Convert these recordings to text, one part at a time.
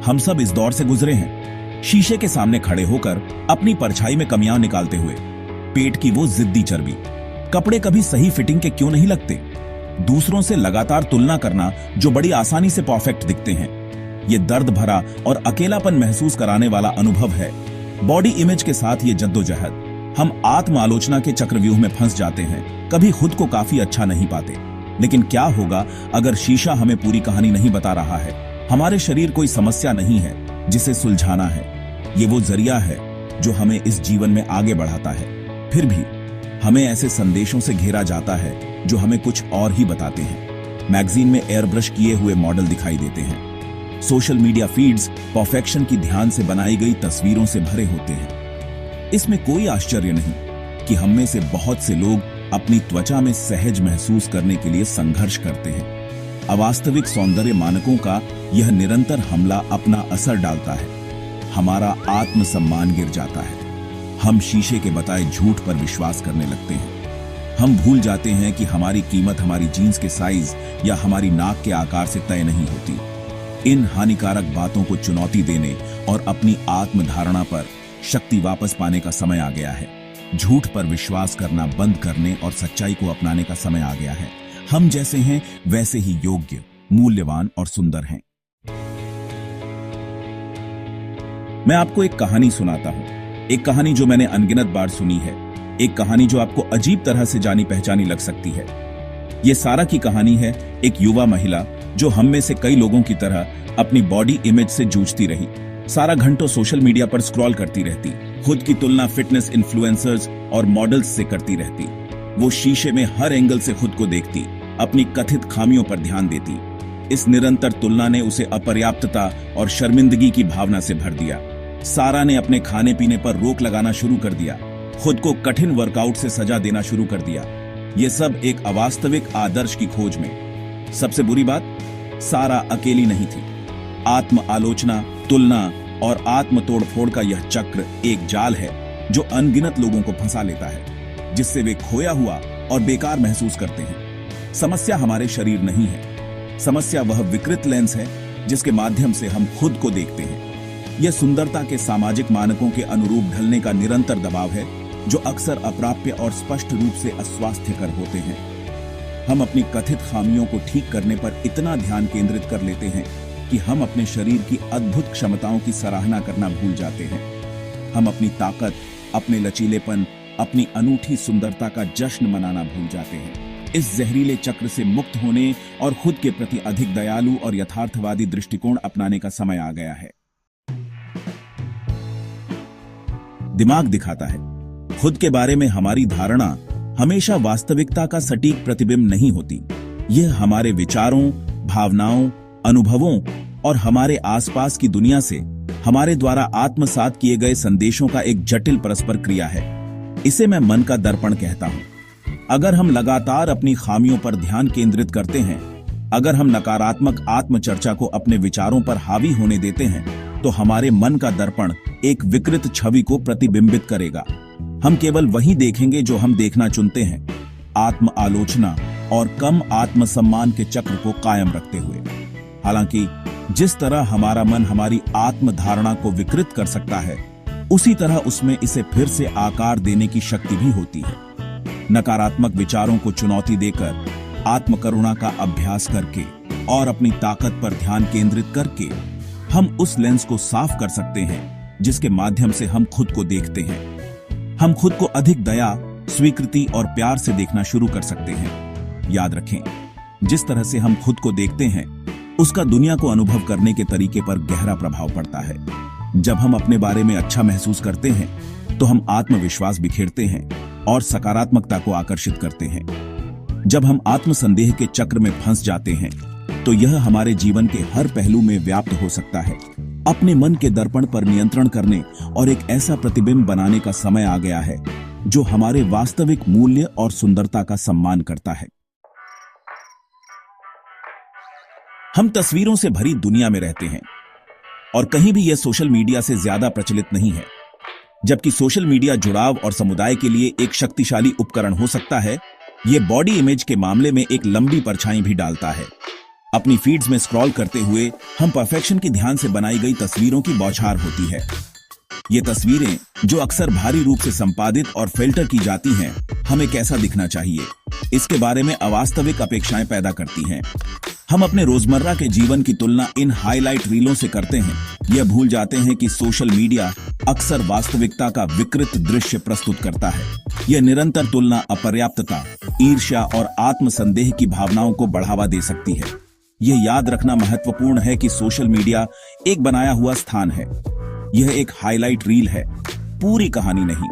हम सब इस दौर से गुजरे हैं, शीशे के सामने खड़े होकर अपनी परछाई में कमियां निकालते हुए। पेट की वो जिद्दी चर्बी, कपड़े कभी सही फिटिंग के क्यों नहीं लगते, दूसरों से लगातार तुलना करना जो बड़ी आसानी से परफेक्ट दिखते हैं। ये दर्द भरा और अकेलापन महसूस कराने वाला अनुभव है। बॉडी इमेज के साथ ये जद्दोजहद। हम आत्म आलोचना के चक्रव्यूह में फंस जाते हैं, कभी खुद को काफी अच्छा नहीं पाते। लेकिन क्या होगा अगर शीशा हमें पूरी कहानी नहीं बता रहा है? हमारे शरीर कोई समस्या नहीं है जिसे सुलझाना है, ये वो जरिया है जो हमें इस जीवन में आगे बढ़ाता है। फिर भी हमें ऐसे संदेशों से घेरा जाता है जो हमें कुछ और ही बताते हैं। मैगजीन में एयरब्रश किए हुए मॉडल दिखाई देते हैं, सोशल मीडिया फीड्स परफेक्शन की ध्यान से बनाई गई तस्वीरों से भरे होते हैं। इसमें कोई आश्चर्य नहीं कि हम में से बहुत से लोग अपनी त्वचा में सहज महसूस करने के लिए संघर्ष करते हैं। अवास्तविक सौंदर्य मानकों का यह निरंतर हमला अपना असर डालता है। हमारा आत्मसम्मान गिर जाता है। हम शीशे के बताए झूठ पर विश्वास करने लगते हैं। हम भूल जाते हैं कि हमारी कीमत हमारी जीन्स के साइज या हमारी नाक के आकार से तय नहीं होती। इन हानिकारक बातों को चुनौती देने और अपनी आत्मधारणा पर शक्ति वापस पाने का समय आ गया है। झूठ पर विश्वास करना बंद करने और सच्चाई को अपनाने का समय आ गया है। हम जैसे हैं वैसे ही योग्य, मूल्यवान और सुंदर हैं। मैं आपको एक कहानी सुनाता हूं, एक कहानी जो मैंने अनगिनत बार सुनी है, एक कहानी जो आपको अजीब तरह से जानी पहचानी लग सकती है। यह सारा की कहानी है एक युवा महिला जो हम में से कई लोगों की तरह अपनी बॉडी इमेज से जूझती रही। सारा घंटों सोशल मीडिया पर स्क्रॉल करती रहती, खुद की तुलना फिटनेस इन्फ्लुएंसर्स और मॉडल्स से करती रहती। वो शीशे में हर एंगल से खुद को देखती, अपनी कथित खामियों पर ध्यान देती। इस निरंतर तुलना ने उसे अपर्याप्तता और शर्मिंदगी की भावना से भर दिया। सारा ने अपने खाने पीने पर रोक लगाना शुरू कर दिया, खुद को कठिन वर्कआउट से सजा देना शुरू कर दिया। ये सब एक अवास्तविक आदर्श की खोज में। सबसे बुरी बात, सारा अकेली नहीं थी। आत्म आलोचना, तुलना और आत्म तोड़फोड़ का यह चक्र एक जाल है जो अनगिनत लोगों को फंसा लेता है, जिससे वे खोया हुआ और बेकार महसूस करते हैं। समस्या हमारे शरीर नहीं है, समस्या वह विकृत लेंस है जिसके माध्यम से हम खुद को देखते हैं। यह सुंदरता के सामाजिक मानकों के अनुरूप ढलने का निरंतर दबाव है जो अक्सर अप्राप्य और स्पष्ट रूप से अस्वास्थ्यकर होते हैं। हम अपनी कथित खामियों को ठीक करने पर इतना ध्यान केंद्रित कर लेते हैं कि हम अपने शरीर की अद्भुत क्षमताओं की सराहना करना भूल जाते हैं। हम अपनी ताकत, अपने लचीलेपन, अपनी अनूठी सुंदरता का जश्न मनाना भूल जाते हैं। इस जहरीले चक्र से मुक्त होने और खुद के प्रति अधिक दयालु और यथार्थवादी दृष्टिकोण अपनाने का समय आ गया है। दिमाग दिखाता है, खुद के बारे में हमारी धारणा हमेशा वास्तविकता का सटीक प्रतिबिंब नहीं होती। यह हमारे विचारों, भावनाओं, अनुभवों और हमारे आसपास की दुनिया से हमारे द्वारा आत्मसात किए गए संदेशों का एक जटिल परस्पर क्रिया है। इसे मैं मन का दर्पण कहता हूं। अगर हम लगातार अपनी खामियों पर ध्यान केंद्रित करते हैं, अगर हम नकारात्मक आत्मचर्चा को अपने विचारों पर हावी होने देते हैं, तो हमारे मन का दर्पण एक विकृत छवि को प्रतिबिंबित करेगा। हम केवल वही देखेंगे जो हम देखना चुनते हैं, आत्म आलोचना और कम आत्मसम्मान के चक्र को कायम रखते हुए। हालांकि जिस तरह हमारा मन हमारी आत्म धारणा को विकृत कर सकता है, उसी तरह उसमें इसे फिर से आकार देने की शक्ति भी होती है। नकारात्मक विचारों को चुनौती देकर, आत्मकरुणा का अभ्यास करके और अपनी ताकत पर ध्यान केंद्रित करके हम उस लेंस को साफ कर सकते हैं जिसके माध्यम से हम खुद को देखते हैं। हम खुद को अधिक दया, स्वीकृति और प्यार से देखना शुरू कर सकते हैं। याद रखें, जिस तरह से हम खुद को देखते हैं, उसका दुनिया को अनुभव करने के तरीके पर गहरा प्रभाव पड़ता है। जब हम अपने बारे में अच्छा महसूस करते हैं, तो हम आत्मविश्वास बिखेरते हैं और सकारात्मकता को आकर्षित करते हैं। जब हम आत्मसंदेह के चक्र में फंस जाते हैं, तो यह हमारे जीवन के हर पहलू में व्याप्त हो सकता है। अपने मन के दर्पण पर नियंत्रण करने और एक ऐसा प्रतिबिंब बनाने का समय आ गया है जो हमारे वास्तविक मूल्य और सुंदरता का सम्मान करता है। हम तस्वीरों से भरी दुनिया में रहते हैं और कहीं भी यह सोशल मीडिया से ज्यादा प्रचलित नहीं है। जबकि सोशल मीडिया जुड़ाव और समुदाय के लिए एक शक्तिशाली उपकरण हो सकता है, यह बॉडी इमेज के मामले में एक लंबी परछाई भी डालता है। अपनी फीड्स में स्क्रॉल करते हुए हम परफेक्शन की ध्यान से बनाई गई तस्वीरों की बौछार होती है। ये तस्वीरें, जो अक्सर भारी रूप से संपादित और फिल्टर की जाती हैं, हमें कैसा दिखना चाहिए, इसके बारे में अवास्तविक अपेक्षाएं पैदा करती हैं। हम अपने रोजमर्रा के जीवन की तुलना इन हाईलाइट रीलों से करते हैं। यह भूल जाते हैं कि सोशल मीडिया अक्सर वास्तविकता का विकृत दृश्य प्रस्तुत करता है। यह निरंतर तुलना अपर्याप्तता, ईर्ष्या और आत्मसंदेह की भावनाओं को बढ़ावा दे सकती है। यह याद रखना महत्वपूर्ण है कि सोशल मीडिया एक बनाया हुआ स्थान है। यह एक हाईलाइट रील है, पूरी कहानी नहीं।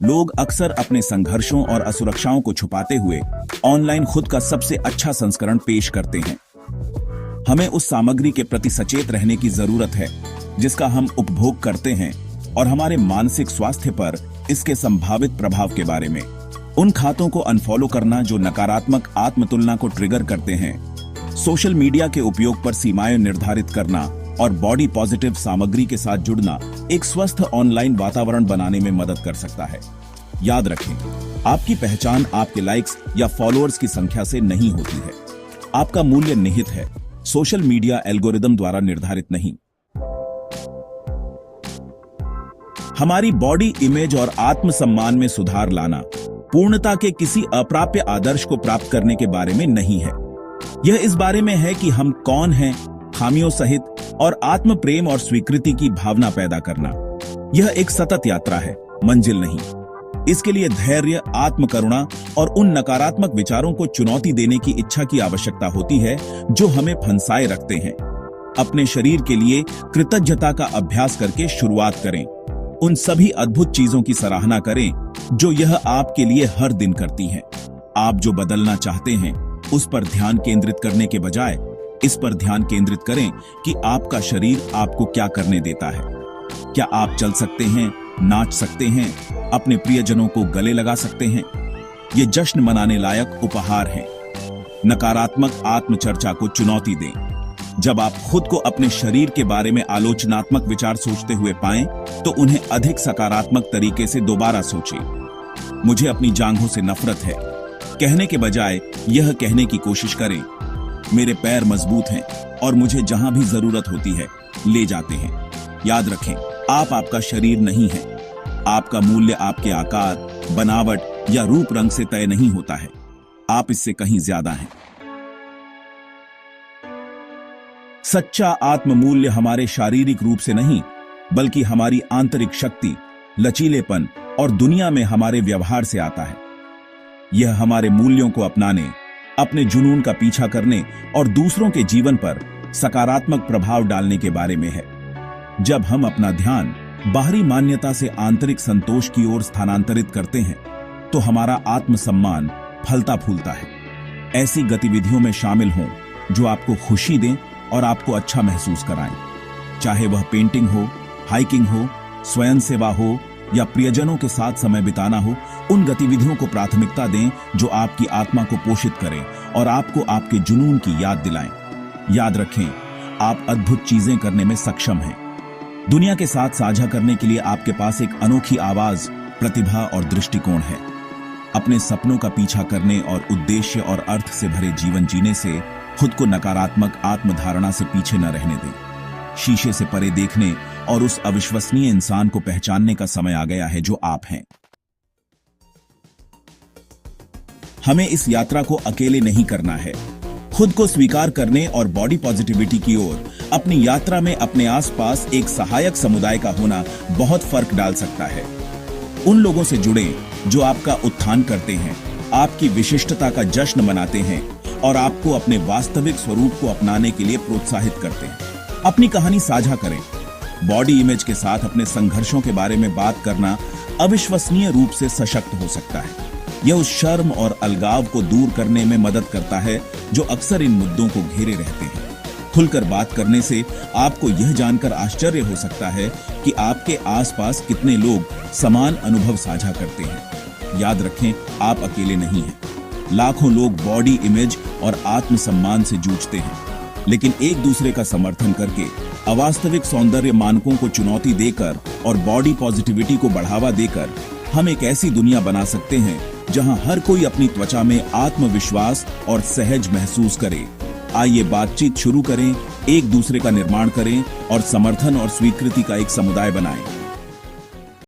लोग अक्सर अपने संघर्षों और असुरक्षाओं को छुपाते हुए ऑनलाइन खुद का सबसे अच्छा संस्करण पेश करते हैं। हमें उस सामग्री के प्रति सचेत रहने की जरूरत है जिसका हम उपभोग करते हैं और हमारे मानसिक स्वास्थ्य पर इसके संभावित प्रभाव के बारे में। उन खातों को अनफॉलो करना जो नकारात्मक आत्मतुलना को ट्रिगर करते हैं, सोशल मीडिया के उपयोग पर सीमाएं निर्धारित करना और बॉडी पॉजिटिव सामग्री के साथ जुड़ना एक स्वस्थ ऑनलाइन वातावरण बनाने में मदद कर सकता है। याद रखें, आपकी पहचान आपके लाइक्स या फॉलोअर्स की संख्या से नहीं होती है। आपका मूल्य निहित है, सोशल मीडिया एल्गोरिदम द्वारा निर्धारित नहीं। हमारी बॉडी इमेज और आत्मसम्मान में सुधार लाना पूर्णता के किसी अप्राप्य आदर्श को प्राप्त करने के बारे में नहीं है। यह इस बारे में है कि हम कौन हैं, खामियों सहित, और आत्म प्रेम और स्वीकृति की भावना पैदा करना। यह एक सतत यात्रा है, मंजिल नहीं। इसके लिए धैर्य, आत्मकरुणा और उन नकारात्मक विचारों को चुनौती देने की इच्छा की आवश्यकता होती है जो हमें फंसाए रखते हैं। अपने शरीर के लिए कृतज्ञता का अभ्यास करके शुरुआत करें। उन सभी अद्भुत चीजों की सराहना करें जो यह आपके लिए हर दिन करती हैं। आप जो बदलना चाहते हैं उस पर ध्यान केंद्रित करने के बजाय इस पर ध्यान केंद्रित करें कि आपका शरीर आपको क्या करने देता है। क्या आप चल सकते हैं, नाच सकते हैं, अपने प्रियजनों को गले लगा सकते हैं? ये जश्न मनाने लायक उपहार हैं। नकारात्मक आत्मचर्चा को चुनौती दें। जब आप खुद को अपने शरीर के बारे में आलोचनात्मक विचार सोचते हुए पाएं, तो उन्हें अधिक सकारात्मक तरीके से दोबारा सोचें। मुझे अपनी जांघों से नफरत है कहने के बजाय यह कहने की कोशिश करें, मेरे पैर मजबूत हैं और मुझे जहां भी जरूरत होती है ले जाते हैं। याद रखें, आप आपका शरीर नहीं है। आपका मूल्य आपके आकार, बनावट या रूप रंग से तय नहीं होता है। आप इससे कहीं ज्यादा हैं। सच्चा आत्ममूल्य हमारे शारीरिक रूप से नहीं, बल्कि हमारी आंतरिक शक्ति, लचीलेपन और दुनिया में हमारे व्यवहार से आता है। यह हमारे मूल्यों को अपनाने, अपने जुनून का पीछा करने और दूसरों के जीवन पर सकारात्मक प्रभाव डालने के बारे में है। जब हम अपना ध्यान बाहरी मान्यता से आंतरिक संतोष की ओर स्थानांतरित करते हैं, तो हमारा आत्मसम्मान फलता फूलता है। ऐसी गतिविधियों में शामिल हों जो आपको खुशी दें और आपको अच्छा महसूस कराएं। चाहे वह पेंटिंग हो, हाइकिंग हो, स्वयं सेवा हो या प्रियजनों के साथ समय बिताना हो, उन गतिविधियों को प्राथमिकता दें जो आपकी आत्मा को पोषित करें और आपको आपके जुनून की याद दिलाएं। याद रखें, आप अद्भुत चीजें करने में सक्षम हैं। दुनिया के साथ साझा करने के लिए आपके पास एक अनोखी आवाज, प्रतिभा और दृष्टिकोण है। अपने सपनों का पीछा करने और उद्देश्य और अर्थ से भरे जीवन जीने से खुद को नकारात्मक आत्मधारणा से पीछे न रहने दें। शीशे से परे देखने और उस अविश्वसनीय इंसान को पहचानने का समय आ गया है जो आप हैं। हमें इस यात्रा को अकेले नहीं करना है। खुद को स्वीकार करने और बॉडी पॉजिटिविटी की ओर अपनी यात्रा में अपने आसपास एक सहायक समुदाय का होना बहुत फर्क डाल सकता है। उन लोगों से जुड़ें जो आपका उत्थान करते हैं, आपकी विशिष्टता का जश्न मनाते हैं और आपको अपने वास्तविक स्वरूप को अपनाने के लिए प्रोत्साहित करते हैं। अपनी कहानी साझा करें। बॉडी इमेज के साथ अपने संघर्षों के बारे में बात करना अविश्वसनीय रूप से सशक्त हो सकता है। यह उस शर्म और अलगाव को दूर करने में मदद करता है जो अक्सर इन मुद्दों को घेरे रहते हैं। खुलकर बात करने से आपको यह जानकर आश्चर्य हो सकता है कि आपके आसपास कितने लोग समान अनुभव साझा करते हैं। याद रखें, आप अकेले नहीं हैं। लाखों लोग बॉडी इमेज और आत्मसम्मान से जूझते हैं, लेकिन एक दूसरे का समर्थन करके, अवास्तविक सौंदर्य मानकों को चुनौती देकर और बॉडी पॉजिटिविटी को बढ़ावा देकर हम एक ऐसी दुनिया बना सकते हैं जहां हर कोई अपनी त्वचा में आत्मविश्वास और सहज महसूस करे। आइए बातचीत शुरू करें, एक दूसरे का निर्माण करें और समर्थन और स्वीकृति का एक समुदाय बनाएं।